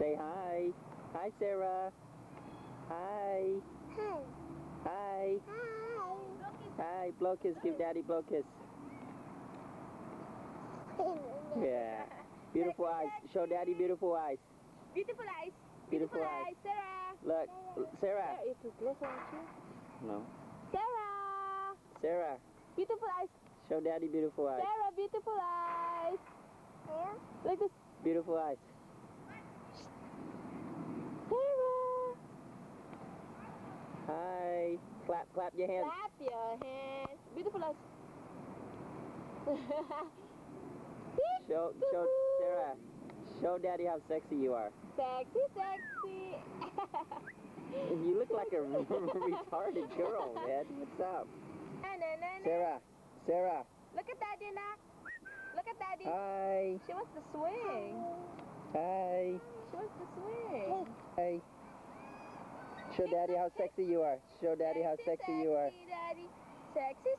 Say hi. Hi, Sarah. Hi. Hi. Hi. Hi. Hi. Blow kiss. Give Daddy blow kiss. Yeah. Beautiful eyes. Show Daddy beautiful eyes. Beautiful eyes. Beautiful eyes. Sarah. Look, Sarah. Sarah, itu close aren't you? No. Sarah. Sarah. Beautiful eyes. Show Daddy beautiful eyes. Sarah, beautiful eyes. Yeah. Like this. Beautiful eyes. Sarah. Hi. Clap your hands. Clap your hands. Beautiful eyes. Show Sarah. Show Daddy how sexy you are. Sexy, sexy. You look like a retarded girl, man. What's up? Sarah. Sarah. Look at Daddy, Nak. Look at Daddy. Hi. She wants to swing. Hi. She wants to swing. Hi. Show Daddy how sexy you are. Show Daddy how sexy you are. Daddy. Sexy,